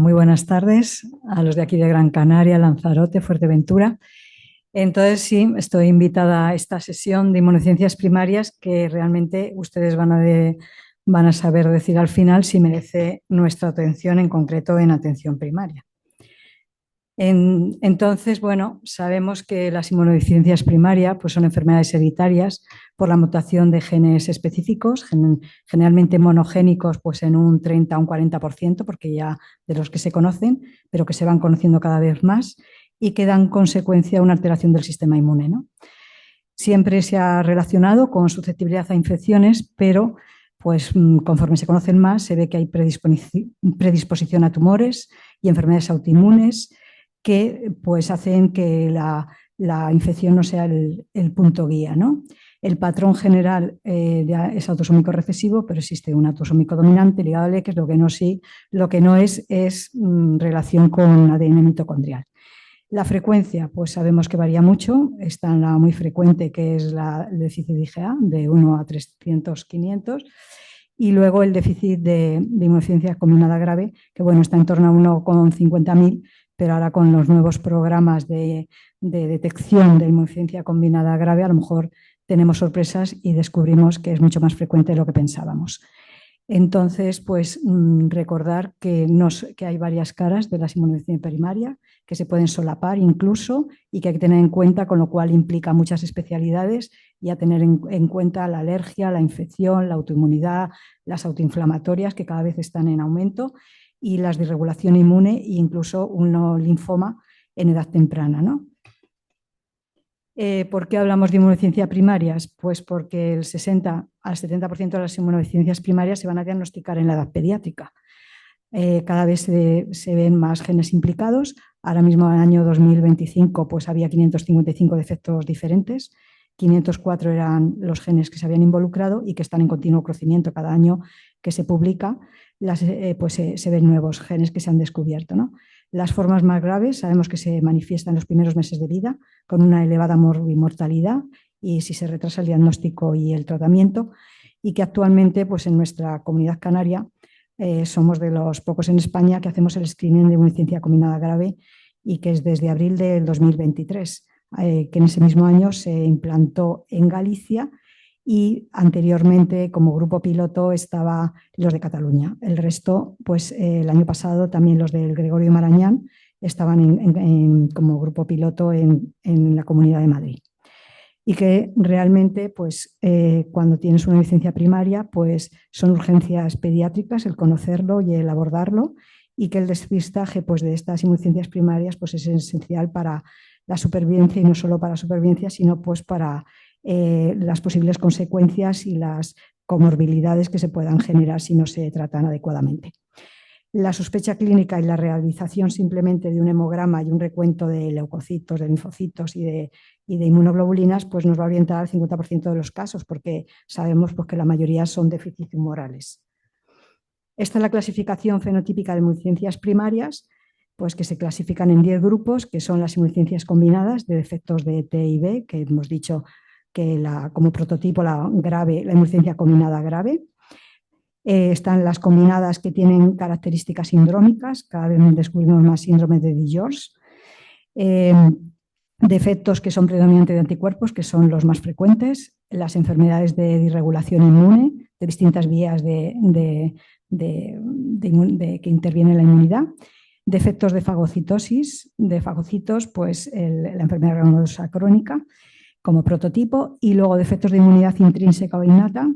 Muy buenas tardes a los de aquí de Gran Canaria, Lanzarote, Fuerteventura. Entonces, sí, estoy invitada a esta sesión de inmunociencias primarias que realmente ustedes van a saber decir al final si merece nuestra atención, en concreto en atención primaria. Entonces, bueno, sabemos que las inmunodeficiencias primarias pues son enfermedades hereditarias por la mutación de genes específicos, generalmente monogénicos pues en un 30 o un 40%, porque ya de los que se conocen, pero que se van conociendo cada vez más y que dan consecuencia a una alteración del sistema inmune, ¿no? Siempre se ha relacionado con susceptibilidad a infecciones, pero pues conforme se conocen más, se ve que hay predisposición a tumores y enfermedades autoinmunes que pues hacen que la infección no sea el punto guía, ¿no? El patrón general es autosómico recesivo, pero existe un autosómico dominante ligado al X, lo que no es relación con ADN mitocondrial. La frecuencia, pues sabemos que varía mucho. Está en la muy frecuente, que es el déficit de IgA, de 1 a 300, 500. Y luego el déficit de inmunodeficiencia combinada grave, que bueno, está en torno a 1,50.000, pero ahora con los nuevos programas de detección de inmunodeficiencia combinada grave, a lo mejor tenemos sorpresas y descubrimos que es mucho más frecuente de lo que pensábamos. Entonces, pues recordar que hay varias caras de la inmunodeficiencia primaria, que se pueden solapar incluso y que hay que tener en cuenta, con lo cual implica muchas especialidades y a tener en cuenta la alergia, la infección, la autoinmunidad, las autoinflamatorias, que cada vez están en aumento, y las de regulación inmune e incluso un linfoma en edad temprana, ¿no? ¿Por qué hablamos de inmunodeficiencia primarias? Pues porque el 60 al 70% de las inmunodeficiencias primarias se van a diagnosticar en la edad pediátrica. Cada vez se ven más genes implicados. Ahora mismo en el año 2025 pues había 555 defectos diferentes. 504 eran los genes que se habían involucrado y que están en continuo crecimiento cada año que se publica. Pues se ven nuevos genes que se han descubierto, ¿no? Las formas más graves sabemos que se manifiestan en los primeros meses de vida con una elevada mortalidad y si se retrasa el diagnóstico y el tratamiento, y que actualmente pues en nuestra comunidad canaria somos de los pocos en España que hacemos el screening de inmunodeficiencia combinada grave y que es desde abril del 2023, que en ese mismo año se implantó en Galicia y anteriormente como grupo piloto estaba los de Cataluña. El resto, pues el año pasado también los del Gregorio Marañán estaban como grupo piloto en la Comunidad de Madrid. Y que realmente, pues, cuando tienes una licencia primaria, pues son urgencias pediátricas el conocerlo y el abordarlo, y que el despistaje pues, de estas inmunodeficiencias primarias pues, es esencial para la supervivencia, y no solo para la supervivencia, sino pues, para las posibles consecuencias y las comorbilidades que se puedan generar si no se tratan adecuadamente. La sospecha clínica y la realización simplemente de un hemograma y un recuento de leucocitos, de linfocitos y de inmunoglobulinas, pues nos va a orientar al 50% de los casos, porque sabemos pues, que la mayoría son déficits tumorales. Esta es la clasificación fenotípica de inmunodeficiencias primarias, pues que se clasifican en 10 grupos, que son las inmunodeficiencias combinadas de defectos de T y B, que hemos dicho que como prototipo la inmunodeficiencia combinada grave. Están las combinadas que tienen características sindrómicas, cada vez descubrimos más síndrome de Dior. Defectos que son predominantes de anticuerpos, que son los más frecuentes, las enfermedades de disregulación inmune, de distintas vías que intervienen en la inmunidad, defectos de fagocitosis, de fagocitos, pues la enfermedad granulosa crónica como prototipo, y luego defectos de inmunidad intrínseca o innata,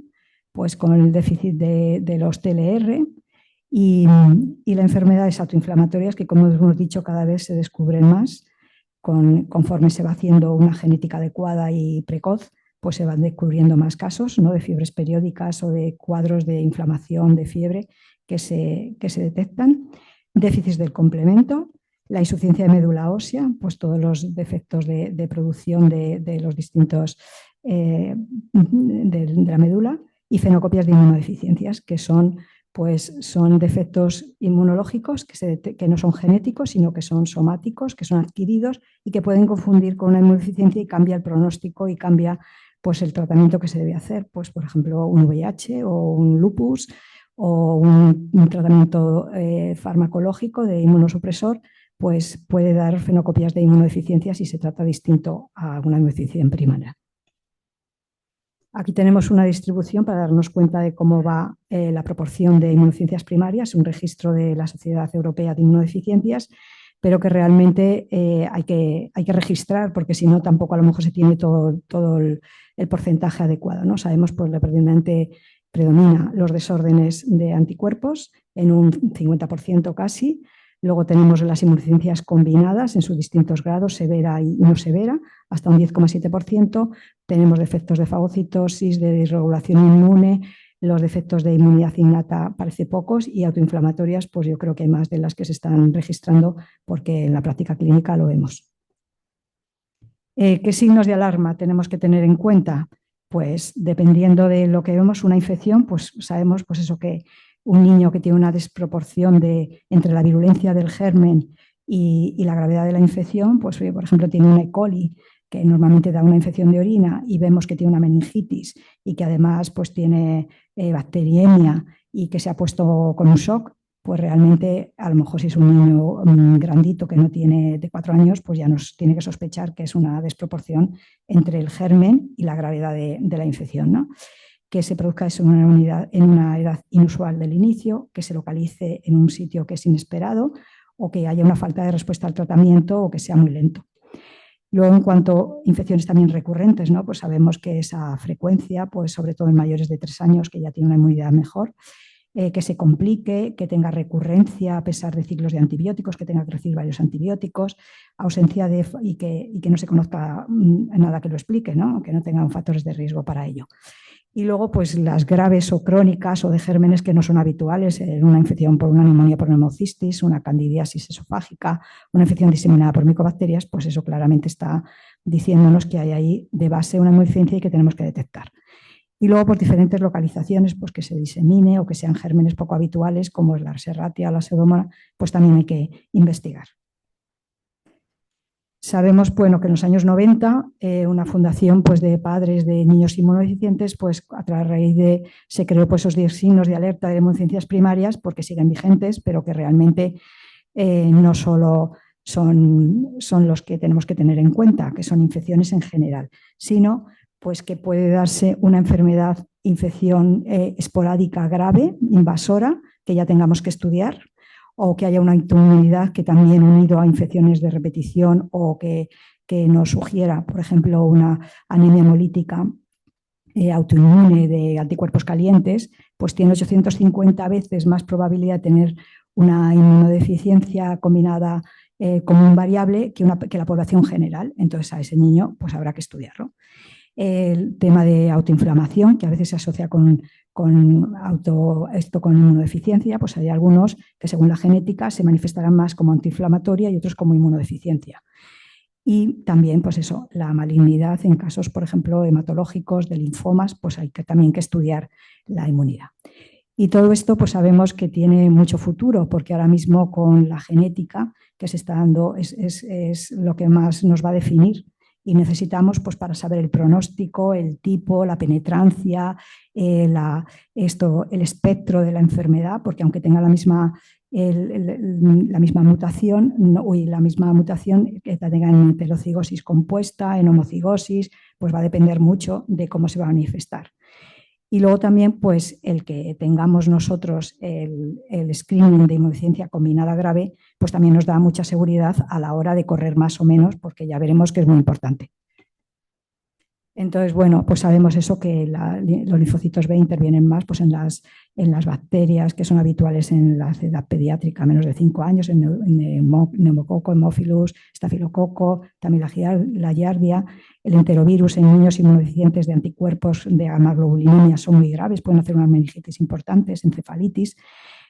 pues con el déficit de los TLR y las enfermedades autoinflamatorias que, como hemos dicho, cada vez se descubren más conforme se va haciendo una genética adecuada y precoz, pues se van descubriendo más casos, ¿no? De fiebres periódicas o de cuadros de inflamación, de fiebre que se detectan, déficits del complemento, la insuficiencia de médula ósea, pues todos los defectos de producción de los distintos de la médula, y fenocopias de inmunodeficiencias, que son defectos inmunológicos que no son genéticos, sino que son somáticos, que son adquiridos y que pueden confundir con una inmunodeficiencia y cambia el pronóstico y cambia pues, el tratamiento que se debe hacer, pues, por ejemplo, un VIH o un lupus o un tratamiento farmacológico de inmunosupresor, pues puede dar fenocopias de inmunodeficiencia si se trata distinto a una inmunodeficiencia primaria. Aquí tenemos una distribución para darnos cuenta de cómo va la proporción de inmunodeficiencias primarias, un registro de la Sociedad Europea de Inmunodeficiencias, pero que realmente hay que registrar, porque si no, tampoco a lo mejor se tiene todo el porcentaje adecuado, ¿no? Sabemos pues que predomina los desórdenes de anticuerpos en un 50% casi. Luego tenemos las inmunodeficiencias combinadas en sus distintos grados, severa y no severa, hasta un 10,7%. Tenemos defectos de fagocitosis, de disregulación inmune, los defectos de inmunidad innata parece pocos y autoinflamatorias, pues yo creo que hay más de las que se están registrando porque en la práctica clínica lo vemos. ¿Qué signos de alarma tenemos que tener en cuenta? Pues dependiendo de lo que vemos, una infección, pues sabemos pues eso, que un niño que tiene una desproporción entre la virulencia del germen y la gravedad de la infección, pues por ejemplo tiene una E. coli que normalmente da una infección de orina y vemos que tiene una meningitis y que además pues tiene bacteriemia y que se ha puesto con un shock, pues realmente a lo mejor si es un niño grandito que no tiene de 4 años, pues ya nos tiene que sospechar que es una desproporción entre el germen y la gravedad de la infección, ¿no? Que se produzca eso en una edad inusual del inicio, que se localice en un sitio que es inesperado o que haya una falta de respuesta al tratamiento o que sea muy lento. Luego, en cuanto a infecciones también recurrentes, ¿no? Pues sabemos que esa frecuencia, pues sobre todo en mayores de 3 años, que ya tienen una inmunidad mejor, que se complique, que tenga recurrencia a pesar de ciclos de antibióticos, que tenga que recibir varios antibióticos, ausencia y que no se conozca nada que lo explique, ¿no? Que no tengan factores de riesgo para ello. Y luego, pues las graves o crónicas o de gérmenes que no son habituales, una infección por una neumonía por neumocistis, una candidiasis esofágica, una infección diseminada por micobacterias, pues eso claramente está diciéndonos que hay ahí de base una inmunodeficiencia y que tenemos que detectar. Y luego por diferentes localizaciones, pues que se disemine o que sean gérmenes poco habituales, como es la Serratia o la Pseudomonas, pues también hay que investigar. Sabemos, bueno, que en los años 90 una fundación pues, de padres de niños inmunodeficientes, pues a raíz de se creó pues, esos 10 signos de alerta de inmunodeficiencias primarias porque siguen vigentes, pero que realmente no solo son los que tenemos que tener en cuenta, que son infecciones en general, sino pues que puede darse una enfermedad, infección esporádica grave, invasora, que ya tengamos que estudiar, o que haya una inmunidad que también unido a infecciones de repetición o que nos sugiera, por ejemplo, una anemia hemolítica autoinmune de anticuerpos calientes, pues tiene 850 veces más probabilidad de tener una inmunodeficiencia combinada común variable que la población general. Entonces a ese niño pues habrá que estudiarlo. El tema de autoinflamación, que a veces se asocia con inmunodeficiencia, pues hay algunos que según la genética se manifestarán más como antiinflamatoria y otros como inmunodeficiencia. Y también, pues eso, la malignidad en casos, por ejemplo, hematológicos, de linfomas, pues hay también que estudiar la inmunidad. Y todo esto, pues sabemos que tiene mucho futuro, porque ahora mismo con la genética que se está dando es lo que más nos va a definir. Y necesitamos, pues para saber el pronóstico, el tipo, la penetrancia, el espectro de la enfermedad, porque aunque tenga la misma mutación, que tenga en heterocigosis compuesta, en homocigosis, pues va a depender mucho de cómo se va a manifestar. Y luego también, pues el que tengamos nosotros el screening de inmunodeficiencia combinada grave, pues también nos da mucha seguridad a la hora de correr más o menos, porque ya veremos que es muy importante. Entonces, bueno, pues sabemos eso, que los linfocitos B intervienen más pues en las bacterias que son habituales en la edad pediátrica, menos de 5 años, en neumococo, hemófilus, estafilococo, también la giardia, el enterovirus en niños inmunodeficientes de anticuerpos de gamma-globulinemia son muy graves, pueden hacer unas meningitis importantes, encefalitis.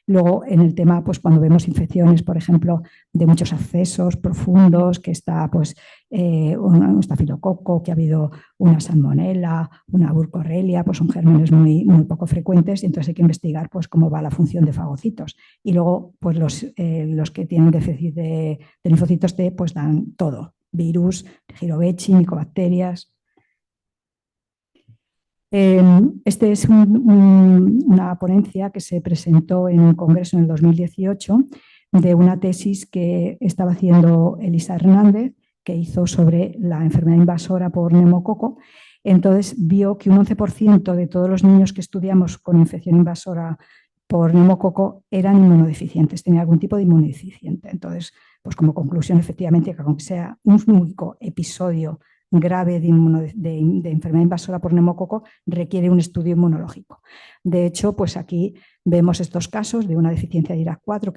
Luego, en el tema, pues cuando vemos infecciones, por ejemplo, de muchos accesos profundos, que está pues, un estafilococo, que ha habido una salmonela, una burcorrelia, pues son gérmenes muy, muy poco frecuentes y entonces hay que investigar pues, cómo va la función de fagocitos. Y luego, pues los que tienen déficit de linfocitos T, pues dan todo, virus, Girovechi, micobacterias. Este es una ponencia que se presentó en un congreso en el 2018 de una tesis que estaba haciendo Elisa Hernández, que hizo sobre la enfermedad invasora por neumococo. Entonces vio que un 11% de todos los niños que estudiamos con infección invasora por neumococo eran inmunodeficientes, tenían algún tipo de inmunodeficiente. Entonces, pues como conclusión, efectivamente, que aunque sea un único episodio grave de enfermedad invasora por neumococo, requiere un estudio inmunológico. De hecho, pues aquí vemos estos casos de una deficiencia de IRAK4,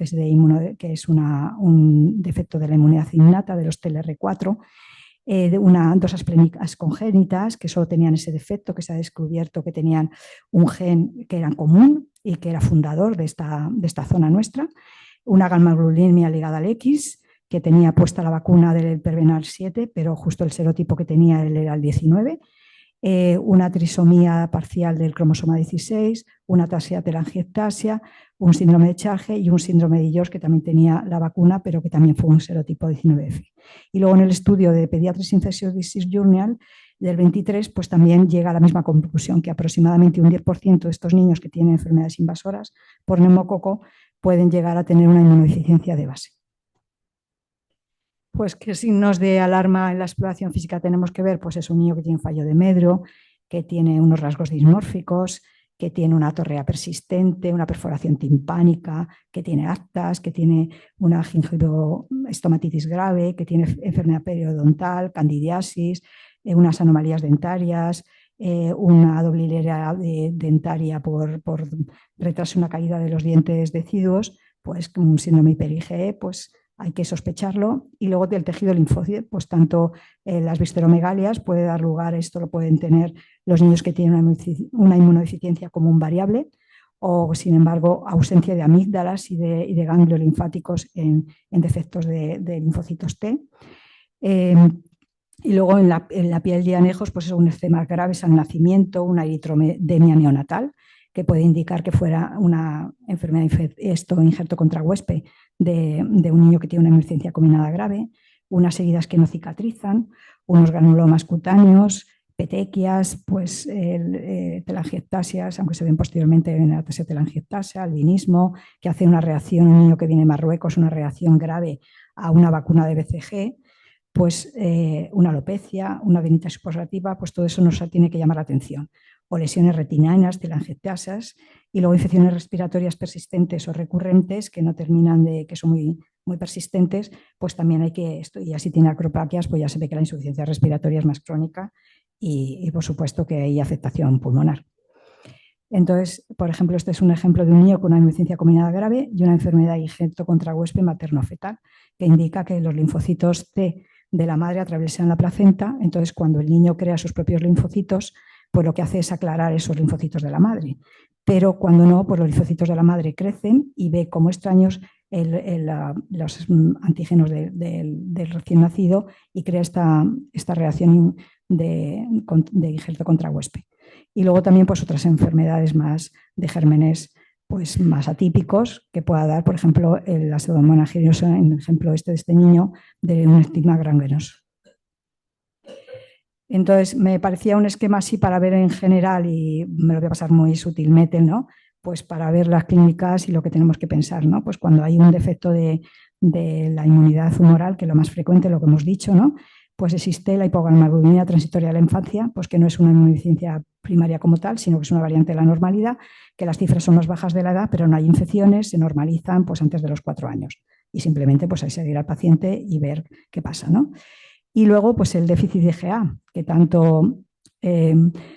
que es un defecto de la inmunidad innata de los TLR4, de dos asplénicas congénitas que solo tenían ese defecto, que se ha descubierto que tenían un gen que era común y que era fundador de esta zona nuestra, una gamma-glulinemia ligada al X, que tenía puesta la vacuna del Pervenar 7, pero justo el serotipo que tenía él era el 19, una trisomía parcial del cromosoma 16, una ataxia telangiectasia, un síndrome de Charge y un síndrome de George que también tenía la vacuna, pero que también fue un serotipo 19F. Y luego en el estudio de Pediatric Infectious Disease Journal del 23, pues también llega a la misma conclusión, que aproximadamente un 10% de estos niños que tienen enfermedades invasoras por neumococo pueden llegar a tener una inmunodeficiencia de base. Pues qué signos de alarma en la exploración física tenemos que ver, pues es un niño que tiene un fallo de medro, que tiene unos rasgos dismórficos, que tiene una torrea persistente, una perforación timpánica, que tiene actas, que tiene una gingivoestomatitis grave, que tiene enfermedad periodontal, candidiasis, unas anomalías dentarias, una doble hilera dentaria por retraso, una caída de los dientes deciduos, pues un síndrome hiper-IgE, pues hay que sospecharlo. Y luego del tejido linfóide, pues tanto las visceromegalias puede dar lugar, esto lo pueden tener los niños que tienen una inmunodeficiencia común variable, o sin embargo ausencia de amígdalas y de ganglios linfáticos en defectos de linfocitos T. Y luego en la piel de anejos, pues es un eczema grave al nacimiento, una eritromedemia neonatal, que puede indicar que fuera una enfermedad injerto contra huésped de un niño que tiene una inmunodeficiencia combinada grave, unas heridas que no cicatrizan, unos granulomas cutáneos, petequias, pues telangiectasias, aunque se ven posteriormente en la telangiectasia, albinismo, que hace una reacción, un niño que viene de Marruecos, una reacción grave a una vacuna de BCG, pues una alopecia, una venita supositiva, pues todo eso nos tiene que llamar la atención. O lesiones retinianas, telangiectasias, y luego infecciones respiratorias persistentes o recurrentes que no terminan que son muy persistentes, pues también hay que, y así tiene acropaquias, pues ya se ve que la insuficiencia respiratoria es más crónica y por supuesto que hay afectación pulmonar. Entonces, por ejemplo, este es un ejemplo de un niño con una inmunodeficiencia combinada grave y una enfermedad injerto contra huésped materno-fetal, que indica que los linfocitos T de la madre atraviesan la placenta. Entonces, cuando el niño crea sus propios linfocitos, pues lo que hace es aclarar esos linfocitos de la madre. Pero cuando no, pues los linfocitos de la madre crecen y ve como extraños los antígenos del recién nacido y crea esta reacción de injerto contra huésped. Y luego también pues otras enfermedades más de gérmenes pues más atípicos que pueda dar, por ejemplo, la pseudomonas aeruginosa, en el ejemplo de este niño, de un estigma granulinoso. Entonces, me parecía un esquema así para ver en general, y me lo voy a pasar muy sutilmente, ¿no? Pues para ver las clínicas y lo que tenemos que pensar, ¿no? Pues cuando hay un defecto de la inmunidad humoral, que es lo más frecuente, lo que hemos dicho, ¿no? Pues existe la hipogammaglobulinemia transitoria de la infancia, pues que no es una inmunodeficiencia primaria como tal, sino que es una variante de la normalidad, que las cifras son más bajas de la edad, pero no hay infecciones, se normalizan pues antes de los 4 años. Y simplemente pues hay que seguir al paciente y ver qué pasa, ¿no? Y luego, pues el déficit de IgA, que tanto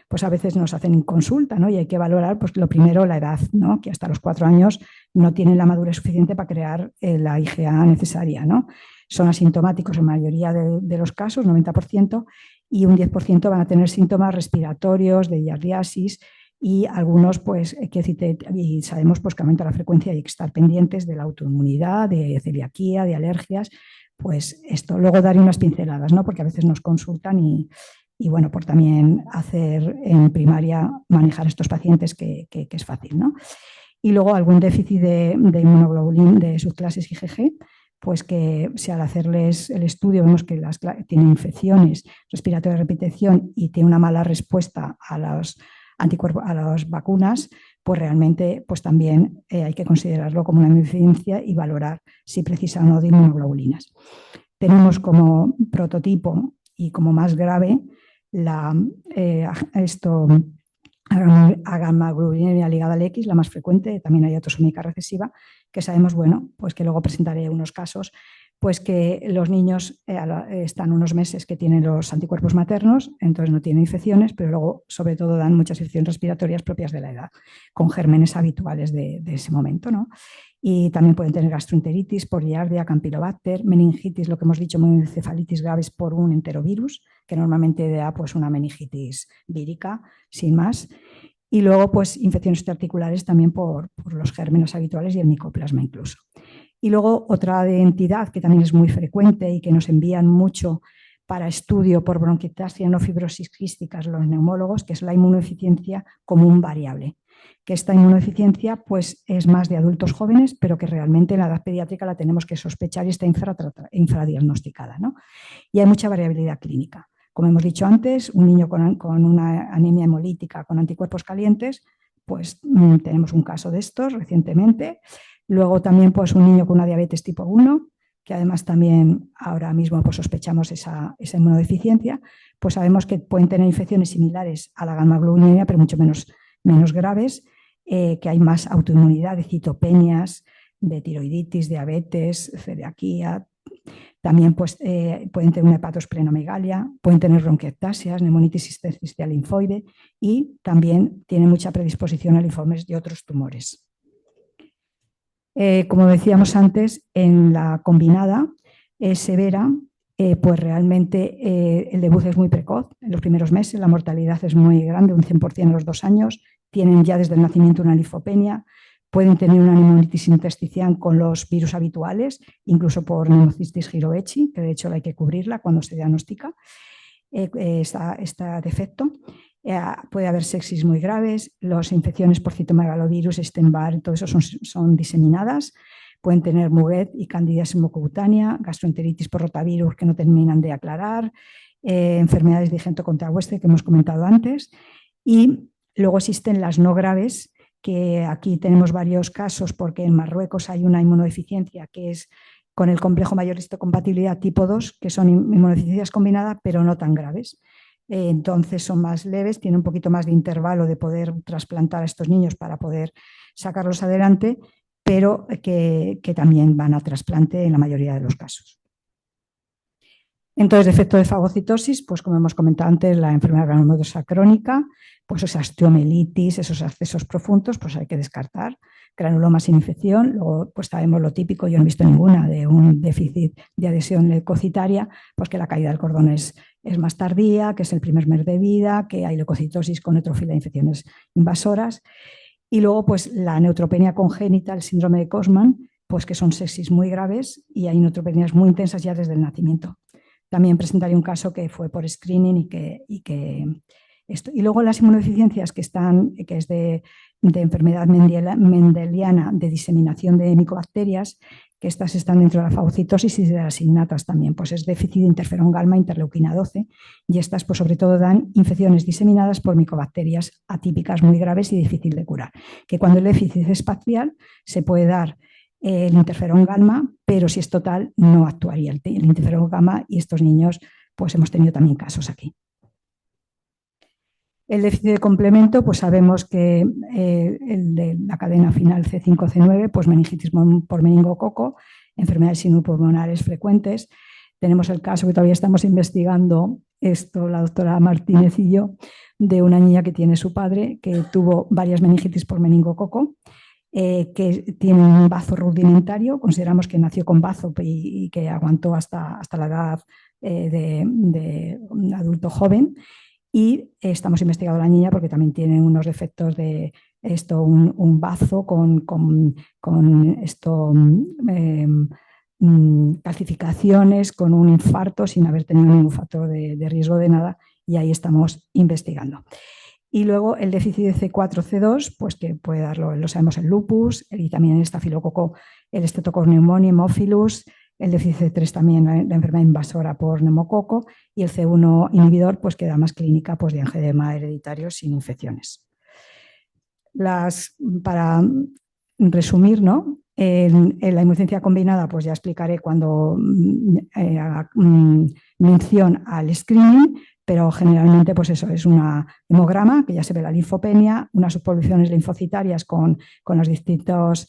pues a veces nos hacen en consulta, ¿no? Y hay que valorar, pues lo primero, la edad, ¿no? Que hasta los 4 años no tienen la madurez suficiente para crear la IgA necesaria, ¿no? Son asintomáticos en mayoría de los casos, 90%, y un 10% van a tener síntomas respiratorios, de diarreasis, y algunos, pues, y sabemos pues, que aumenta la frecuencia y hay que estar pendientes de la autoinmunidad, de celiaquía, de alergias. Pues esto, luego daré unas pinceladas, ¿no? Porque a veces nos consultan y bueno, por también hacer en primaria, manejar a estos pacientes que es fácil, ¿no? Y luego algún déficit de inmunoglobulina de subclases IgG, pues que si al hacerles el estudio vemos que tienen infecciones respiratorias de repetición y tiene una mala respuesta a a las vacunas, pues realmente pues también hay que considerarlo como una inmunodeficiencia y valorar si precisa o no de inmunoglobulinas. Tenemos como prototipo y como más grave la agamaglobulinemia ligada al X, la más frecuente, también hay autosómica recesiva, que sabemos, bueno, pues que luego presentaré unos casos, pues que los niños están unos meses que tienen los anticuerpos maternos, entonces no tienen infecciones, pero luego sobre todo dan muchas infecciones respiratorias propias de la edad, con gérmenes habituales de ese momento, ¿no? Y también pueden tener gastroenteritis, poliardia, campylobacter, meningitis, lo que hemos dicho, encefalitis graves por un enterovirus, que normalmente da pues una meningitis vírica, sin más. Y luego, pues, infecciones articulares también por los gérmenes habituales y el micoplasma incluso. Y luego otra entidad que también es muy frecuente y que nos envían mucho para estudio por bronquiectasia no fibrosis quísticas los neumólogos, que es la inmunodeficiencia común variable. Que esta inmunodeficiencia pues, es más de adultos jóvenes, pero que realmente en la edad pediátrica la tenemos que sospechar y está infradiagnosticada, ¿no? Y hay mucha variabilidad clínica. Como hemos dicho antes, un niño con una anemia hemolítica con anticuerpos calientes, pues tenemos un caso de estos recientemente. Luego también pues, un niño con una diabetes tipo 1, que además también ahora mismo pues, sospechamos esa inmunodeficiencia, pues sabemos que pueden tener infecciones similares a la gamma-globulinemia, pero mucho menos graves, que hay más autoinmunidad de citopenias, de tiroiditis, diabetes, celiaquía. También pues, pueden tener una hepatosplenomegalia, pueden tener bronquiectasias, neumonitis intersticial linfoide y también tienen mucha predisposición a linfomas de otros tumores. Como decíamos antes, en la combinada severa, pues realmente el debut es muy precoz. En los primeros meses la mortalidad es muy grande, un 100% a los 2 años. Tienen ya desde el nacimiento una linfopenia, pueden tener una neumonitis intersticial con los virus habituales, incluso por neumocistis girovechi, que de hecho hay que cubrirla cuando se diagnostica este defecto. Puede haber sepsis muy graves, las infecciones por citomegalovirus, Epstein-Barr, todo eso son diseminadas. Pueden tener muguet y candidiasis mucocutánea, gastroenteritis por rotavirus que no terminan de aclarar, enfermedades de Gento contrahueste que hemos comentado antes. Y luego existen las no graves, que aquí tenemos varios casos porque en Marruecos hay una inmunodeficiencia que es con el complejo mayor histocompatibilidad tipo 2, que son inmunodeficiencias combinadas, pero no tan graves. Entonces son más leves, tienen un poquito más de intervalo de poder trasplantar a estos niños para poder sacarlos adelante, pero que también van a trasplante en la mayoría de los casos. Entonces, defecto de fagocitosis, pues como hemos comentado antes, la enfermedad granulosa crónica, pues esa osteomelitis, esos accesos profundos, pues hay que descartar. Granuloma sin infección, luego pues sabemos lo típico, yo no he visto ninguna de un déficit de adhesión leucocitaria, pues que la caída del cordón es más tardía, que es el primer mes de vida, que hay leucocitosis con neutrofila de infecciones invasoras. Y luego pues la neutropenia congénita, el síndrome de Cosman, pues que son sepsis muy graves y hay neutropenias muy intensas ya desde el nacimiento. También presentaré un caso que fue por screening y luego las inmunodeficiencias que es de enfermedad mendeliana de diseminación de micobacterias, que estas están dentro de la fagocitosis y de las innatas también, pues es déficit de interferón gamma, interleuquina 12, y estas pues sobre todo dan infecciones diseminadas por micobacterias atípicas muy graves y difícil de curar, que cuando el déficit es parcial se puede dar el interferón gamma, pero si es total no actuaría el interferón gamma y estos niños pues hemos tenido también casos aquí. El déficit de complemento, pues sabemos que el de la cadena final C5-C9, pues meningitis por meningococo, enfermedades sinupulmonares frecuentes. Tenemos el caso que todavía estamos investigando, esto la doctora Martínez y yo, de una niña que tiene su padre, que tuvo varias meningitis por meningococo, que tiene un bazo rudimentario, consideramos que nació con bazo y que aguantó hasta la edad de un adulto joven, y estamos investigando a la niña porque también tiene unos defectos de esto, un bazo con esto, calcificaciones, con un infarto sin haber tenido ningún factor de riesgo de nada, y ahí estamos investigando. Y luego el déficit de C4, C2, pues que puede darlo, lo sabemos, el lupus y también el estafilococo, el Streptococcus pneumoniae, Haemophilus, el déficit C3 también la enfermedad invasora por neumococo y el C1 inhibidor, pues que da más clínica pues, de angioedema hereditario sin infecciones. Para resumir, ¿no? En la inmunodeficiencia combinada, pues ya explicaré cuando haga mención al screening, pero generalmente pues eso es un hemograma, que ya se ve la linfopenia, unas subpoblaciones linfocitarias con los distintos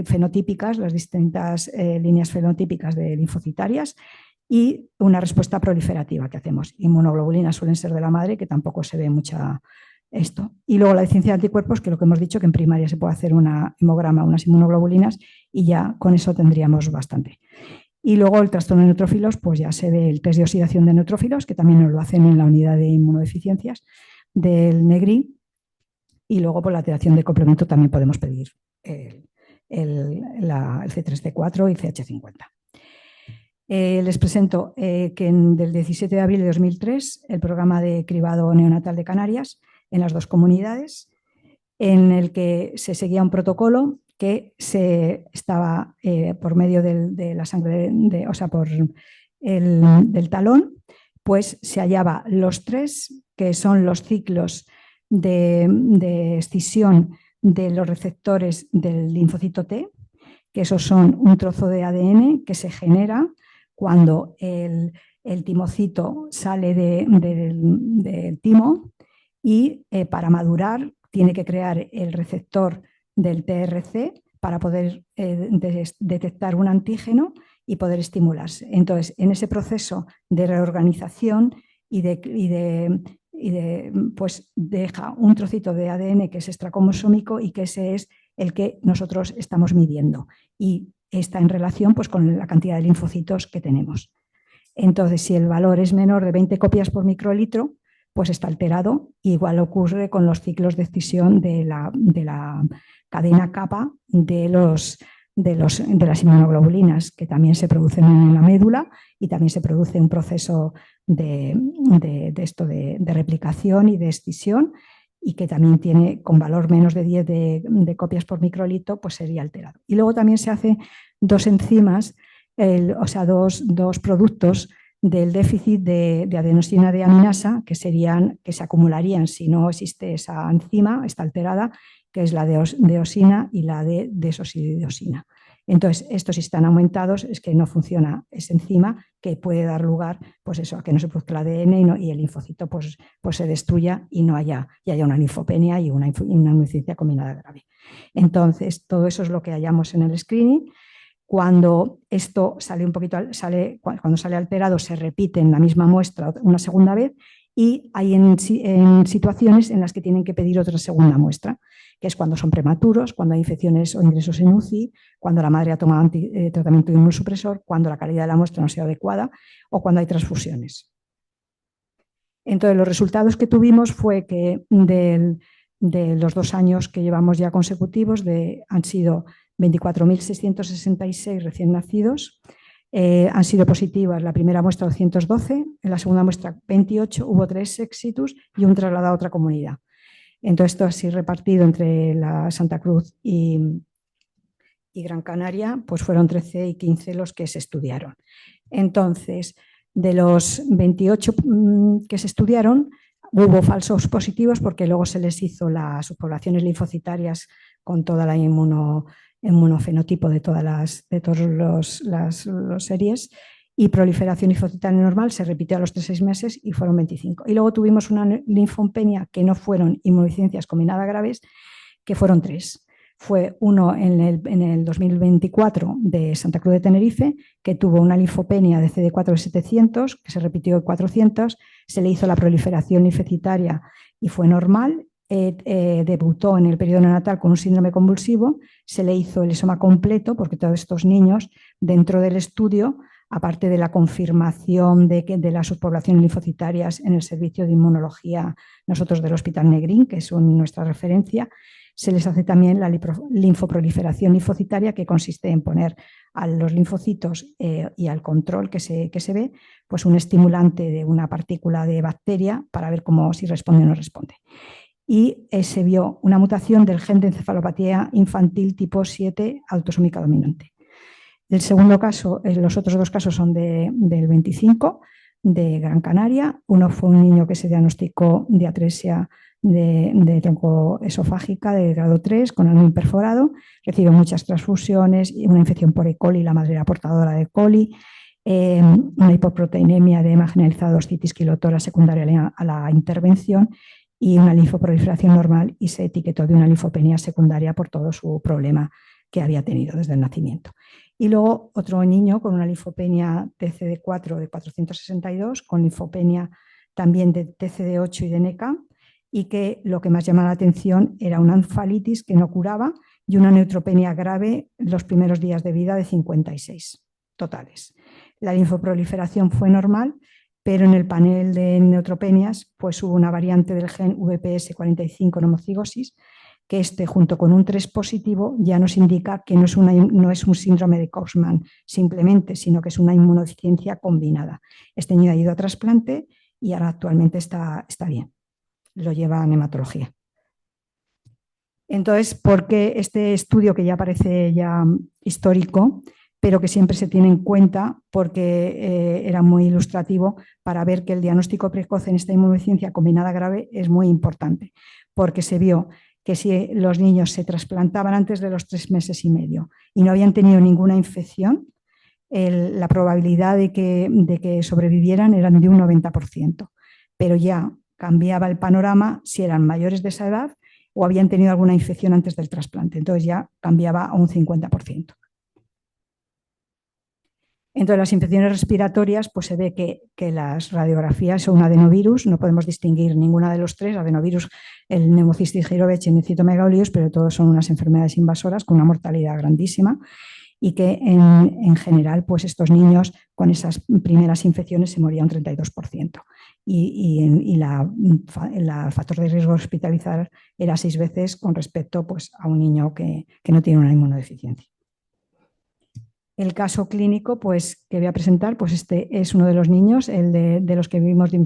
fenotípicas, las distintas líneas fenotípicas de linfocitarias y una respuesta proliferativa que hacemos. Inmunoglobulinas suelen ser de la madre, que tampoco se ve mucha esto. Y luego la deficiencia de anticuerpos, que lo que hemos dicho, que en primaria se puede hacer una hemograma, unas inmunoglobulinas y ya con eso tendríamos bastante. Y luego el trastorno de neutrófilos, pues ya se ve el test de oxidación de neutrófilos, que también nos lo hacen en la unidad de inmunodeficiencias del NEGRI. Y luego por la alteración de complemento también podemos pedir el C3C4 y CH50. Les presento que del 17 de abril de 2003 el programa de cribado neonatal de Canarias en las dos comunidades, en el que se seguía un protocolo que se estaba por medio de la sangre, o sea, por del talón, pues se hallaba los 3, que son los ciclos de escisión de los receptores del linfocito T, que esos son un trozo de ADN que se genera cuando el timocito sale del timo y para madurar tiene que crear el receptor del TRC para poder detectar un antígeno y poder estimularse. Entonces, en ese proceso de reorganización pues deja un trocito de ADN que es extracromosómico y que ese es el que nosotros estamos midiendo y está en relación pues, con la cantidad de linfocitos que tenemos. Entonces, si el valor es menor de 20 copias por microlitro, pues está alterado. Igual ocurre con los ciclos de escisión de la cadena kappa de las inmunoglobulinas, que también se producen en la médula y también se produce un proceso de replicación y de escisión y que también tiene con valor menos de 10 de copias por microlitro, pues sería alterado. Y luego también se hacen dos enzimas, o sea, dos productos del déficit de adenosina deaminasa que se acumularían si no existe esa enzima, está alterada, que es la deosina y la de desoxidosina. Entonces, estos si están aumentados es que no funciona esa enzima que puede dar lugar pues eso, a que no se produzca el ADN y el linfocito pues se destruya y haya una linfopenia y una inmunodeficiencia combinada grave. Entonces, todo eso es lo que hallamos en el screening. Cuando esto sale cuando sale alterado, se repite en la misma muestra una segunda vez y hay en situaciones en las que tienen que pedir otra segunda muestra, que es cuando son prematuros, cuando hay infecciones o ingresos en UCI, cuando la madre ha tomado tratamiento de inmunosupresor, cuando la calidad de la muestra no sea adecuada o cuando hay transfusiones. Entonces, los resultados que tuvimos fue que de los 2 años que llevamos ya consecutivos han sido 24.666 recién nacidos, han sido positivas la primera muestra 212, en la segunda muestra 28, hubo 3 éxitos y un trasladado a otra comunidad. Entonces, esto así repartido entre la Santa Cruz y Gran Canaria, pues fueron 13 y 15 los que se estudiaron. Entonces, de los 28 que se estudiaron, hubo falsos positivos porque luego se les hizo las subpoblaciones linfocitarias con toda la inmunofenotipo de todas las series y proliferación linfocitaria normal se repitió a los 3-6 meses y fueron 25. Y luego tuvimos una linfopenia que no fueron inmunodeficiencias combinadas graves, que fueron 3. Fue uno en el 2024 de Santa Cruz de Tenerife, que tuvo una linfopenia de CD4 de 700, que se repitió de 400, se le hizo la proliferación linfocitaria y fue normal. Debutó en el periodo neonatal con un síndrome convulsivo, se le hizo el esoma completo, porque todos estos niños, dentro del estudio, aparte de la confirmación de las subpoblaciones linfocitarias en el servicio de inmunología, nosotros del Hospital Negrín, que es nuestra referencia, se les hace también la linfoproliferación linfocitaria, que consiste en poner a los linfocitos y al control que se ve, pues un estimulante de una partícula de bacteria para ver si responde o no responde. Y se vio una mutación del gen de encefalopatía infantil tipo 7 autosómica dominante. El segundo caso, los otros 2 casos son del 25, de Gran Canaria. Uno fue un niño que se diagnosticó de atresia de tronco esofágica de grado 3 con ano perforado, recibió muchas transfusiones y una infección por E. coli, la madre era portadora de E. coli, una hipoproteinemia de edema generalizado, citis quilotora secundaria a la intervención y una linfoproliferación normal, y se etiquetó de una linfopenia secundaria por todo su problema que había tenido desde el nacimiento. Y luego otro niño con una linfopenia TCD4 de 462, con linfopenia también de TCD8 y de NECA, y que lo que más llamaba la atención era una encefalitis que no curaba y una neutropenia grave los primeros días de vida de 56 totales. La linfoproliferación fue normal, pero en el panel de neutropenias pues hubo una variante del gen VPS45 en homocigosis, que junto con un 3 positivo ya nos indica que no es un síndrome de Kauffman simplemente, sino que es una inmunodeficiencia combinada. Este niño ha ido a trasplante y ahora actualmente está bien. Lo lleva a hematología. Entonces, ¿por qué este estudio, que ya parece ya histórico, pero que siempre se tiene en cuenta porque era muy ilustrativo para ver que el diagnóstico precoz en esta inmunodeficiencia combinada grave es muy importante? Porque se vio que si los niños se trasplantaban antes de los 3 meses y medio y no habían tenido ninguna infección, la probabilidad de que sobrevivieran era de un 90%, pero ya cambiaba el panorama si eran mayores de esa edad o habían tenido alguna infección antes del trasplante. Entonces ya cambiaba a un 50%. Entonces, las infecciones respiratorias, pues se ve que las radiografías son un adenovirus, no podemos distinguir ninguna de los tres, adenovirus, el Pneumocystis jirovecii y el cytomegalovirus, pero todos son unas enfermedades invasoras con una mortalidad grandísima, y que en general pues estos niños con esas primeras infecciones se morían un 32%, y el factor de riesgo de hospitalizar era 6 veces con respecto pues, a un niño que no tiene una inmunodeficiencia. El caso clínico pues, que voy a presentar, pues este es uno de los niños, el de los que vivimos de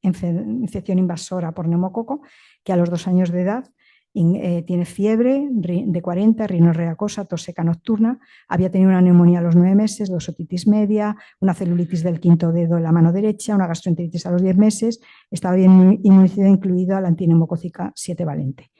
infección invasora por neumococo, que a los 2 años de edad tiene fiebre de 40, rinorrea acosa, tos seca nocturna, había tenido una neumonía a los 9 meses, otitis media, una celulitis del quinto dedo en la mano derecha, una gastroenteritis a los 10 meses, estaba bien inmunizada, incluida la antineumocócica 7 valente.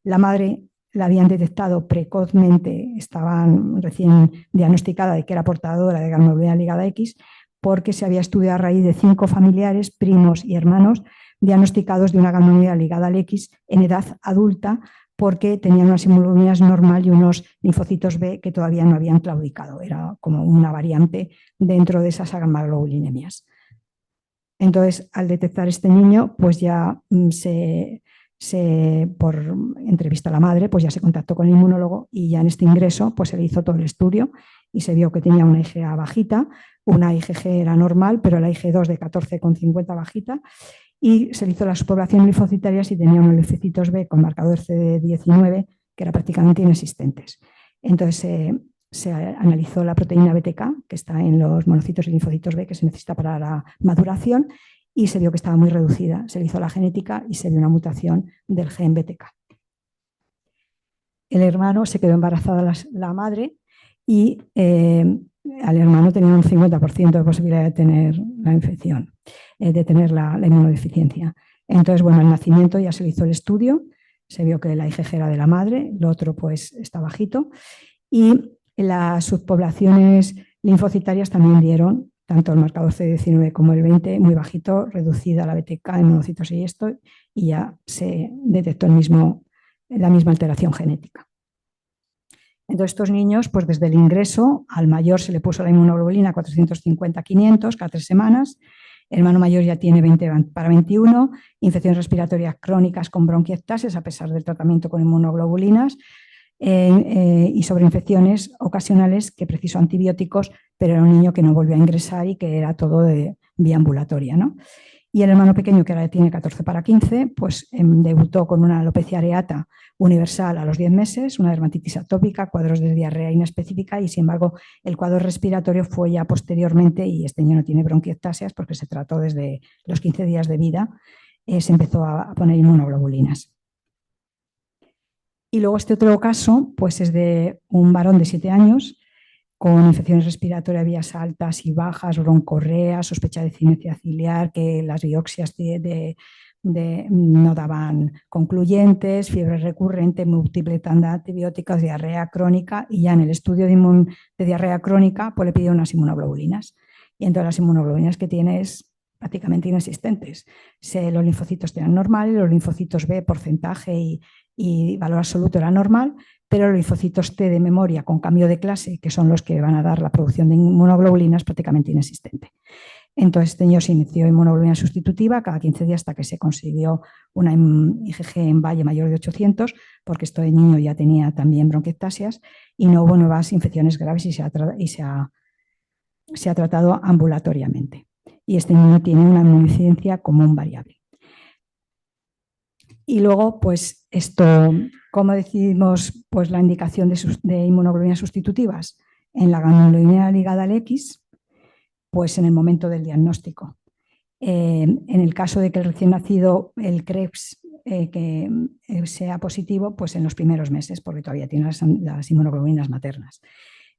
La madre la habían detectado precozmente, estaban recién diagnosticada de que era portadora de gamma ligada X, porque se había estudiado a raíz de 5 familiares, primos y hermanos diagnosticados de una gamma ligada al X en edad adulta, porque tenían unas inmunoglobulinas normal y unos linfocitos B que todavía no habían claudicado. Era como una variante dentro de esas gammaglobulинemias. Entonces, al detectar este niño, pues ya por entrevista a la madre, pues ya se contactó con el inmunólogo, y ya en este ingreso pues se le hizo todo el estudio y se vio que tenía una IgA bajita, una IgG era normal, pero la IG2 de 14,50 bajita, y se le hizo la subpoblación linfocitaria y tenía unos linfocitos B con marcador CD19 que eran prácticamente inexistentes. Entonces se analizó la proteína BTK, que está en los monocitos y linfocitos B, que se necesita para la maduración, y se vio que estaba muy reducida. Se le hizo la genética y se vio una mutación del gen BTK. El hermano se quedó embarazada la madre, y al hermano tenía un 50% de posibilidad de tener la infección, de tener la inmunodeficiencia. Entonces, bueno, al nacimiento ya se le hizo el estudio, se vio que la IgG era de la madre, lo otro pues está bajito, y las subpoblaciones linfocitarias también dieron tanto el marcador CD19 como el 20 muy bajito, reducida la BTK en monocitos y esto, y ya se detectó la misma alteración genética. Entonces, estos niños, pues desde el ingreso, al mayor se le puso la inmunoglobulina 450-500 cada 3 semanas, el hermano mayor ya tiene 20/21, infecciones respiratorias crónicas con bronquiectasis a pesar del tratamiento con inmunoglobulinas, y sobre infecciones ocasionales que precisó antibióticos, pero era un niño que no volvió a ingresar y que era todo de vía ambulatoria, ¿no? Y el hermano pequeño, que ahora tiene 14/15, pues debutó con una alopecia areata universal a los 10 meses, una dermatitis atópica, cuadros de diarrea inespecífica, y sin embargo el cuadro respiratorio fue ya posteriormente, y este niño no tiene bronquiectasias porque se trató desde los 15 días de vida, se empezó a poner inmunoglobulinas. Y luego este otro caso pues es de un varón de 7 años con infecciones respiratorias vías altas y bajas, broncorrea, sospecha de cinecia ciliar, que las biopsias no daban concluyentes, fiebre recurrente, múltiple tanda de antibióticos, diarrea crónica, y ya en el estudio de diarrea crónica pues le pide unas inmunoglobulinas. Y entonces las inmunoglobulinas que tiene es prácticamente inexistentes. Los linfocitos eran normales, los linfocitos B, porcentaje y valor absoluto era normal, pero los linfocitos T de memoria con cambio de clase, que son los que van a dar la producción de inmunoglobulinas, prácticamente inexistente. Entonces, este niño se inició inmunoglobulina sustitutiva cada 15 días hasta que se consiguió una IgG en valle mayor de 800, porque este niño ya tenía también bronquiectasias y no hubo nuevas infecciones graves y se ha tratado ambulatoriamente. Y este niño tiene una inmunodeficiencia común variable. Y luego, pues esto, ¿cómo decidimos pues, la indicación de inmunoglobulinas sustitutivas? En la gamuloglobulina ligada al X, pues en el momento del diagnóstico. En el caso de que el recién nacido, el CREPS, que sea positivo, pues en los primeros meses, porque todavía tiene las inmunoglobulinas maternas.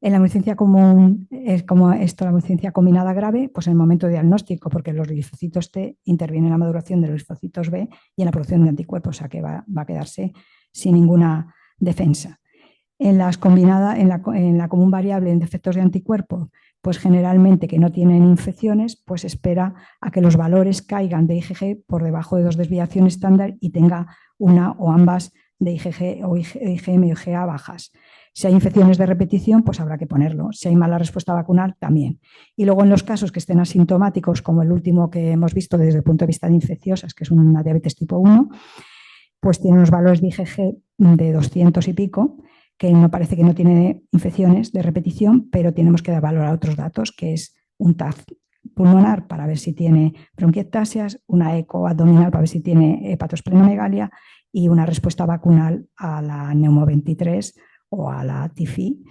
En la inmunodeficiencia común, como esto, la inmunodeficiencia combinada grave, pues en el momento de diagnóstico, porque los linfocitos T intervienen en la maduración de los linfocitos B y en la producción de anticuerpos, o sea que va a quedarse sin ninguna defensa. En la común variable en defectos de anticuerpos, pues generalmente que no tienen infecciones, pues espera a que los valores caigan de IgG por debajo de 2 desviaciones estándar y tenga una o ambas de IgG o IgM o IgA bajas. Si hay infecciones de repetición, pues habrá que ponerlo. Si hay mala respuesta vacunal, también. Y luego en los casos que estén asintomáticos, como el último que hemos visto desde el punto de vista de infecciosas, que es una diabetes tipo 1, pues tiene unos valores de IgG de 200 y pico, que no parece que no tiene infecciones de repetición, pero tenemos que valorar otros datos, que es un TAF pulmonar para ver si tiene bronquiectasias, una eco abdominal para ver si tiene hepatosplenomegalia y una respuesta vacunal a la Neumo 23 o a la TIFI,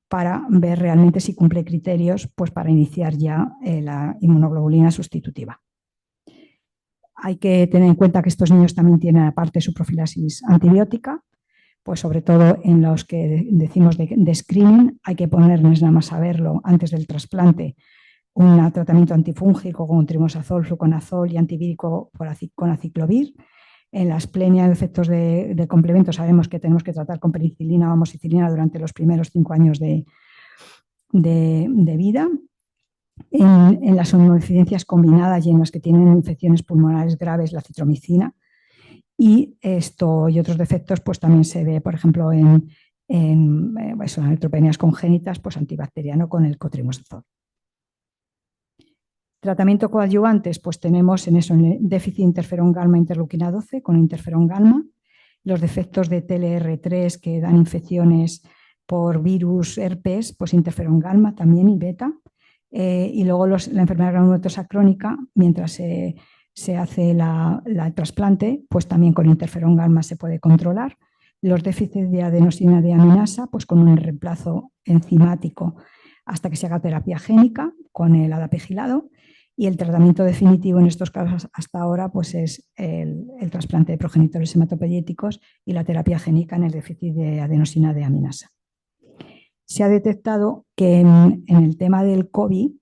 para ver realmente si cumple criterios pues, para iniciar ya la inmunoglobulina sustitutiva. Hay que tener en cuenta que estos niños también tienen aparte su profilaxis antibiótica, pues sobre todo en los que decimos de screening, hay que ponerles nada más saberlo antes del trasplante un tratamiento antifúngico con trimosazol, fluconazol y antivírico con aciclovir. En la asplenia, efectos de complemento, sabemos que tenemos que tratar con penicilina o amoxicilina durante los primeros 5 años de vida. En las inmunodeficiencias combinadas y en las que tienen infecciones pulmonares graves, la citromicina. Y esto y otros defectos, pues también se ve, por ejemplo, en neutropenias congénitas, pues antibacteriano con el cotrimosazol. Tratamiento coadyuvantes, pues tenemos en eso en déficit interferón gamma interleuquina 12 con interferón gamma, los defectos de TLR3 que dan infecciones por virus, herpes, pues interferón gamma también y beta, y luego la enfermedad granulomatosa crónica, mientras se hace el trasplante, pues también con interferón gamma se puede controlar. Los déficits de adenosina deaminasa, pues con un reemplazo enzimático hasta que se haga terapia génica con el adapegilado. Y el tratamiento definitivo en estos casos hasta ahora pues es el trasplante de progenitores hematopoyéticos y la terapia génica en el déficit de adenosina deaminasa. Se ha detectado que en el tema del COVID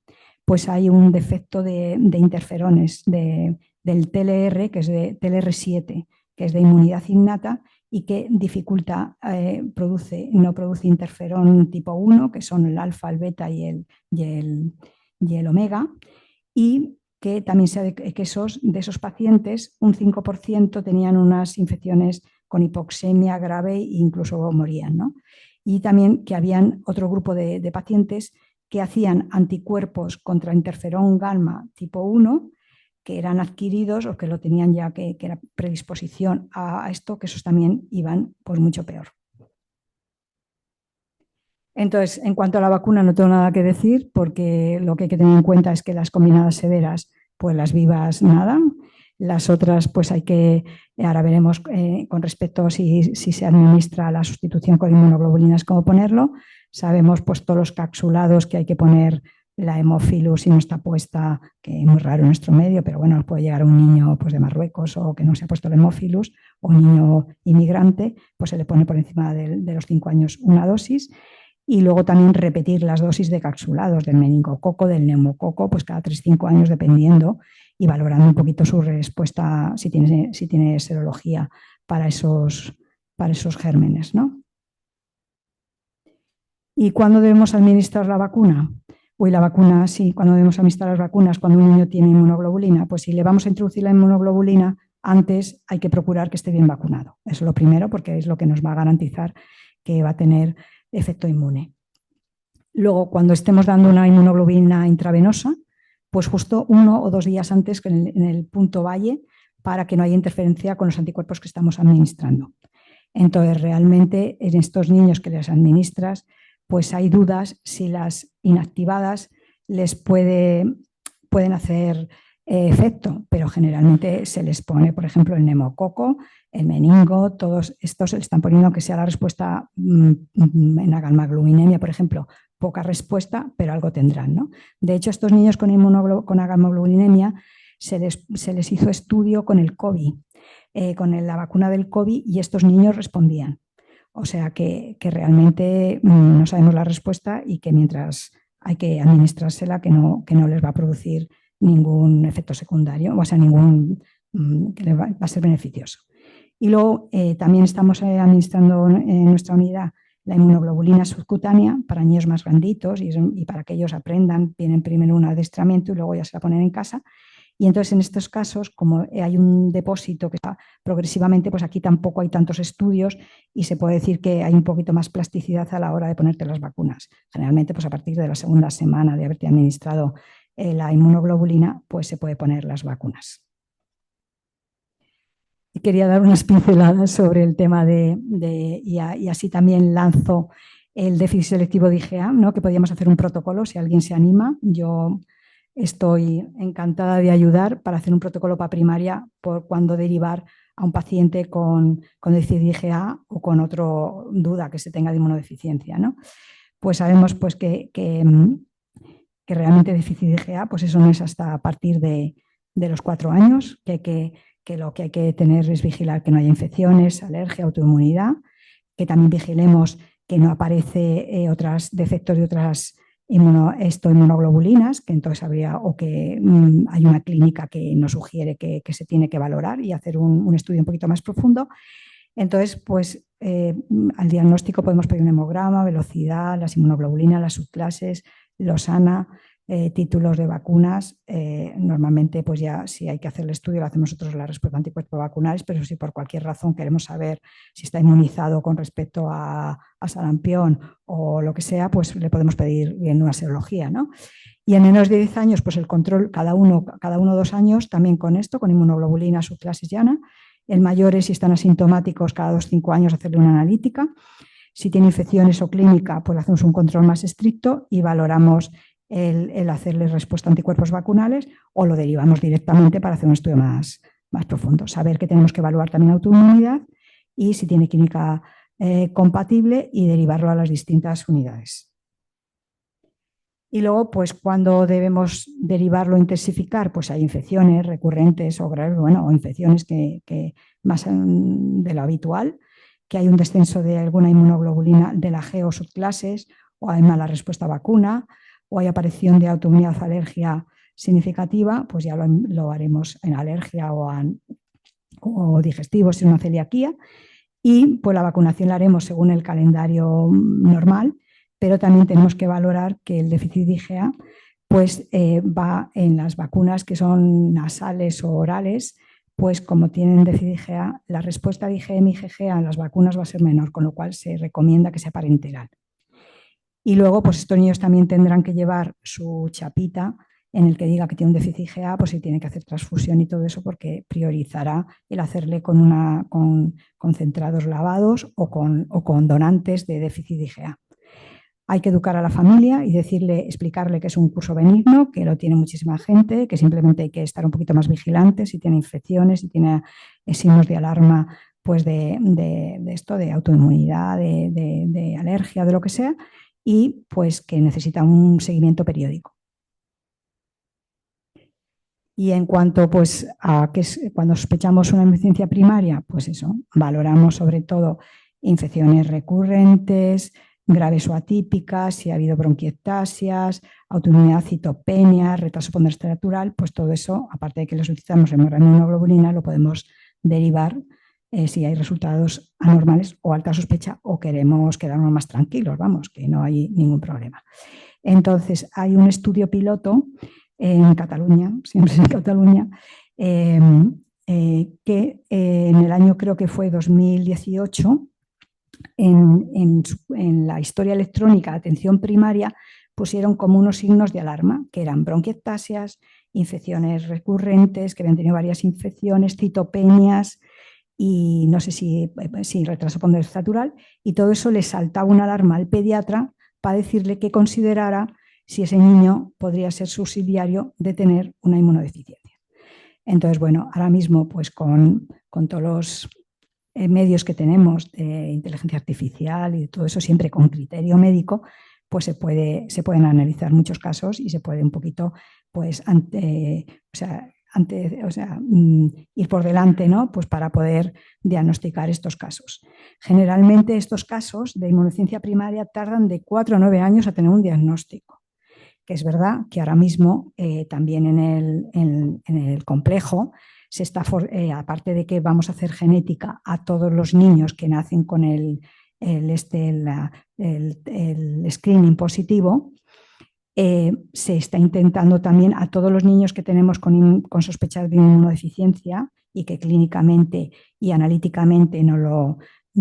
pues hay un defecto de interferones del TLR, que es de TLR7, que es de inmunidad innata y que dificulta, no produce interferón tipo 1, que son el alfa, el beta y el omega, y que también se ve que de esos pacientes un 5% tenían unas infecciones con hipoxemia grave e incluso morían, ¿no? Y también que habían otro grupo de pacientes que hacían anticuerpos contra interferón gamma tipo 1, que eran adquiridos o que lo tenían ya, que era predisposición a esto, que esos también iban pues mucho peor. Entonces, en cuanto a la vacuna no tengo nada que decir, porque lo que hay que tener en cuenta es que las combinadas severas, pues las vivas nada. Las otras, pues ahora veremos con respecto a si se administra la sustitución con inmunoglobulinas, cómo ponerlo. Sabemos pues todos los capsulados que hay que poner la hemófilus si no está puesta, que es muy raro en nuestro medio, pero bueno, puede llegar un niño pues, de Marruecos o que no se ha puesto la hemófilus, o un niño inmigrante, pues se le pone por encima de los 5 años una dosis. Y luego también repetir las dosis de capsulados del meningococo, del neumococo, pues cada 3-5 años dependiendo y valorando un poquito su respuesta, si tiene serología para esos gérmenes, ¿no? ¿Y cuándo debemos administrar la vacuna? La vacuna, sí, cuando debemos administrar las vacunas, cuando un niño tiene inmunoglobulina, pues si le vamos a introducir la inmunoglobulina, antes hay que procurar que esté bien vacunado. Eso es lo primero, porque es lo que nos va a garantizar que va a tener efecto inmune. Luego, cuando estemos dando una inmunoglobulina intravenosa, pues justo 1 o 2 días antes que en el punto valle, para que no haya interferencia con los anticuerpos que estamos administrando. Entonces, realmente en estos niños que les administras, pues hay dudas si las inactivadas les pueden hacer efecto, pero generalmente se les pone, por ejemplo, el neumococo, el meningo, todos estos se le están poniendo que sea la respuesta en la gamaglobulinemia, por ejemplo, poca respuesta, pero algo tendrán, ¿no? De hecho, estos niños con gamaglobulinemia se les hizo estudio con el COVID, con la vacuna del COVID, y estos niños respondían. O sea que realmente no sabemos la respuesta y que mientras hay que administrársela, que no les va a producir ningún efecto secundario, o sea, que les va a ser beneficioso. Y luego también estamos administrando en nuestra unidad la inmunoglobulina subcutánea para niños más granditos y para que ellos aprendan, tienen primero un adiestramiento y luego ya se la ponen en casa. Y entonces en estos casos, como hay un depósito que está progresivamente, pues aquí tampoco hay tantos estudios y se puede decir que hay un poquito más plasticidad a la hora de ponerte las vacunas. Generalmente, pues a partir de la segunda semana de haberte administrado la inmunoglobulina, pues se puede poner las vacunas. Y quería dar unas pinceladas sobre el tema y así también lanzo el déficit selectivo de IgA, ¿no? Que podríamos hacer un protocolo si alguien se anima. Yo estoy encantada de ayudar para hacer un protocolo para primaria por cuándo derivar a un paciente con déficit de IgA o con otra duda que se tenga de inmunodeficiencia, ¿no? Pues sabemos pues, que realmente déficit de IgA, pues eso no es hasta a partir de los 4 años, que lo que hay que tener es vigilar que no haya infecciones, alergia, autoinmunidad, que también vigilemos que no aparece otros defectos de otras inmunoglobulinas, que entonces habría o que hay una clínica que nos sugiere que se tiene que valorar y hacer un estudio un poquito más profundo. Entonces, pues al diagnóstico podemos pedir un hemograma, velocidad, las inmunoglobulinas, las subclases, losana, títulos de vacunas. Normalmente, pues ya si hay que hacer el estudio, lo hacemos nosotros la respuesta a anticuerpos vacunales, pero si por cualquier razón queremos saber si está inmunizado con respecto a sarampión o lo que sea, pues le podemos pedir bien una serología, ¿no? Y en menos de 10 años, pues el control cada uno o 2 años, también con esto, con inmunoglobulina, subclases llana. El mayor es si están asintomáticos, cada 2-5 años hacerle una analítica. Si tiene infecciones o clínica, pues hacemos un control más estricto y valoramos el hacerle respuesta a anticuerpos vacunales o lo derivamos directamente para hacer un estudio más profundo. Saber que tenemos que evaluar también autoinmunidad y si tiene química compatible y derivarlo a las distintas unidades. Y luego, pues, cuando debemos derivarlo o intensificar, pues hay infecciones recurrentes o graves, bueno, o infecciones que más de lo habitual, que hay un descenso de alguna inmunoglobulina de la G o subclases, o hay mala respuesta a vacuna, o hay aparición de autoinmunidad o alergia significativa, pues ya lo haremos en alergia o digestivo, si una celiaquía. Y pues la vacunación la haremos según el calendario normal, pero también tenemos que valorar que el déficit de IgA pues, va en las vacunas que son nasales o orales, pues como tienen déficit de IgA, la respuesta de IgM y IgG a las vacunas va a ser menor, con lo cual se recomienda que sea parenteral. Y luego, pues estos niños también tendrán que llevar su chapita en el que diga que tiene un déficit IgA, pues si tiene que hacer transfusión y todo eso, porque priorizará el hacerle con concentrados lavados o con donantes de déficit IgA. Hay que educar a la familia y explicarle que es un curso benigno, que lo tiene muchísima gente, que simplemente hay que estar un poquito más vigilantes si tiene infecciones, si tiene signos de alarma, pues de esto, de autoinmunidad, de alergia, de lo que sea, y pues que necesita un seguimiento periódico. Y en cuanto pues, a cuando sospechamos una inmunodeficiencia primaria, pues eso, valoramos sobre todo infecciones recurrentes, graves o atípicas, si ha habido bronquiectasias, autoinmunidad, citopenia, retraso ponderoesternatural, pues todo eso, aparte de que le solicitamos hemoglobina, lo podemos derivar si hay resultados anormales o alta sospecha o queremos quedarnos más tranquilos, vamos, que no hay ningún problema. Entonces, hay un estudio piloto en Cataluña, siempre es en Cataluña, que en el año creo que fue 2018, en la historia electrónica de atención primaria pusieron como unos signos de alarma, que eran bronquiectasias, infecciones recurrentes, que habían tenido varias infecciones, citopenias y no sé si retraso ponderoesternatural, y todo eso le saltaba una alarma al pediatra para decirle que considerara si ese niño podría ser subsidiario de tener una inmunodeficiencia. Entonces, bueno, ahora mismo pues con todos los medios que tenemos de inteligencia artificial y todo eso siempre con criterio médico, pues se pueden analizar muchos casos y se puede un poquito pues ir por delante, ¿no? Pues para poder diagnosticar estos casos. Generalmente estos casos de inmunodeficiencia primaria tardan de 4 a 9 años a tener un diagnóstico, que es verdad que ahora mismo también en el complejo se está, aparte de que vamos a hacer genética a todos los niños que nacen con el screening positivo, se está intentando también a todos los niños que tenemos con sospechas de inmunodeficiencia y que clínicamente y analíticamente no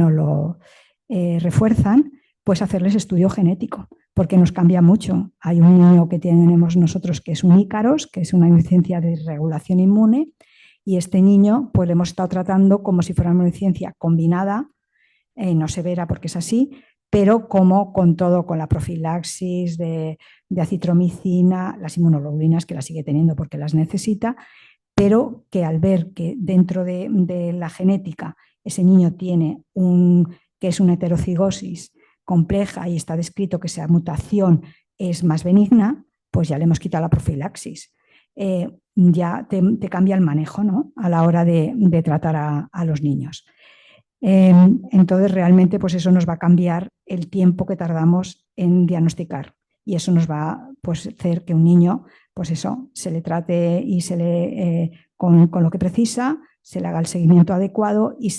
lo refuerzan, pues hacerles estudio genético, porque nos cambia mucho. Hay un niño que tenemos nosotros que es un Ícaros, que es una deficiencia de regulación inmune, y este niño pues le hemos estado tratando como si fuera una inmunodeficiencia combinada, no severa porque es así, pero como con todo, con la profilaxis de acitromicina, las inmunoglobulinas que las sigue teniendo porque las necesita, pero que al ver que dentro de la genética ese niño tiene que es una heterocigosis compleja y está descrito que esa mutación es más benigna, pues ya le hemos quitado la profilaxis. Ya te cambia el manejo, ¿no? A la hora de tratar a los niños. Entonces, realmente, pues eso nos va a cambiar el tiempo que tardamos en diagnosticar y eso nos va a hacer que un niño, pues eso, se le trate y con lo que precisa, se le haga el seguimiento adecuado y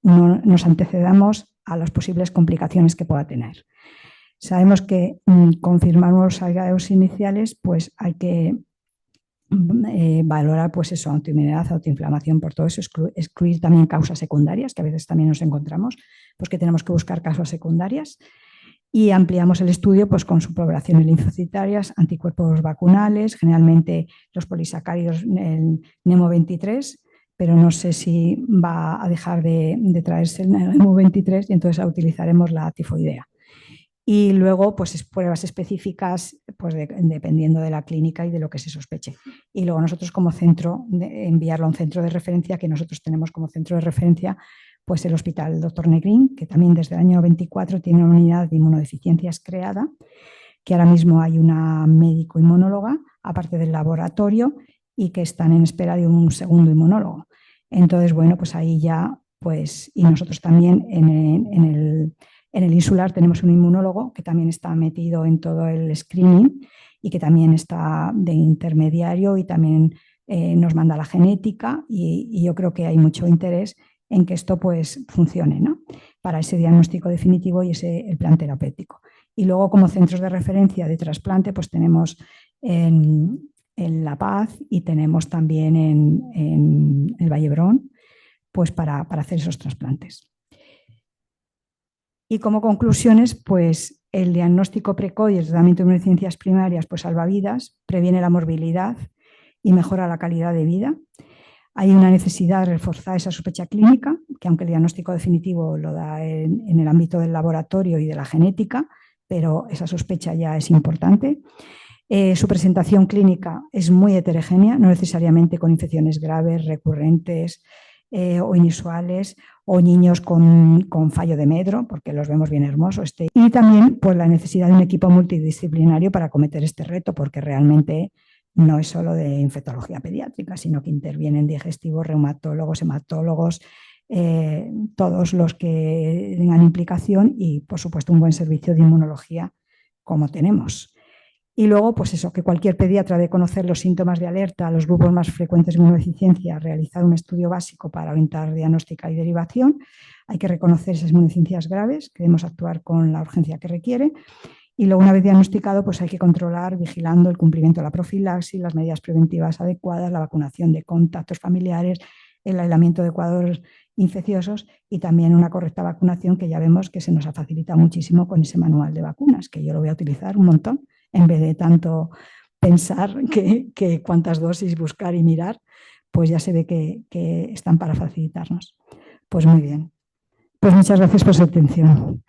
nos antecedamos a las posibles complicaciones que pueda tener. Sabemos que confirmar los hallazgos iniciales, pues hay que valorar pues eso, autoinmunidad, autoinflamación, por todo eso, excluir también causas secundarias, que a veces también nos encontramos, pues que tenemos que buscar causas secundarias, y ampliamos el estudio pues con subpoblaciones linfocitarias, anticuerpos vacunales, generalmente los polisacáridos, el NEMO23, pero no sé si va a dejar de traerse el NEMO23 y entonces utilizaremos la tifoidea. Y luego, pues pruebas específicas, pues dependiendo de la clínica y de lo que se sospeche. Y luego nosotros como centro, enviarlo a un centro de referencia, que nosotros tenemos como centro de referencia, pues el Hospital Dr. Negrín, que también desde el año 24 tiene una unidad de inmunodeficiencias creada, que ahora mismo hay una médico inmunóloga, aparte del laboratorio, y que están en espera de un segundo inmunólogo. Entonces, bueno, pues ahí ya, pues, y nosotros también en el insular tenemos un inmunólogo que también está metido en todo el screening y que también está de intermediario y también nos manda la genética y yo creo que hay mucho interés en que esto pues funcione, ¿no? Para ese diagnóstico definitivo y el plan terapéutico. Y luego como centros de referencia de trasplante pues tenemos en La Paz y tenemos también en el Vallebrón pues para hacer esos trasplantes. Y como conclusiones, pues el diagnóstico precoz y el tratamiento de inmunodeficiencias primarias pues salva vidas, previene la morbilidad y mejora la calidad de vida. Hay una necesidad de reforzar esa sospecha clínica, que aunque el diagnóstico definitivo lo da en el ámbito del laboratorio y de la genética, pero esa sospecha ya es importante. Su presentación clínica es muy heterogénea, no necesariamente con infecciones graves, recurrentes o inusuales, o niños con fallo de medro, porque los vemos bien hermosos. Y también pues, la necesidad de un equipo multidisciplinario para acometer este reto, porque realmente no es solo de infectología pediátrica, sino que intervienen digestivos, reumatólogos, hematólogos, todos los que tengan implicación y, por supuesto, un buen servicio de inmunología como tenemos. Y luego, pues eso, que cualquier pediatra debe conocer los síntomas de alerta, los grupos más frecuentes de inmunodeficiencia, realizar un estudio básico para orientar diagnóstica y derivación. Hay que reconocer esas inmunodeficiencias graves, que debemos actuar con la urgencia que requiere. Y luego, una vez diagnosticado, pues hay que controlar, vigilando el cumplimiento de la profilaxis, las medidas preventivas adecuadas, la vacunación de contactos familiares, el aislamiento de cuadros infecciosos y también una correcta vacunación, que ya vemos que se nos facilita muchísimo con ese manual de vacunas, que yo lo voy a utilizar un montón, en vez de tanto pensar que cuántas dosis buscar y mirar, pues ya se ve que están para facilitarnos. Pues muy bien. Pues muchas gracias por su atención.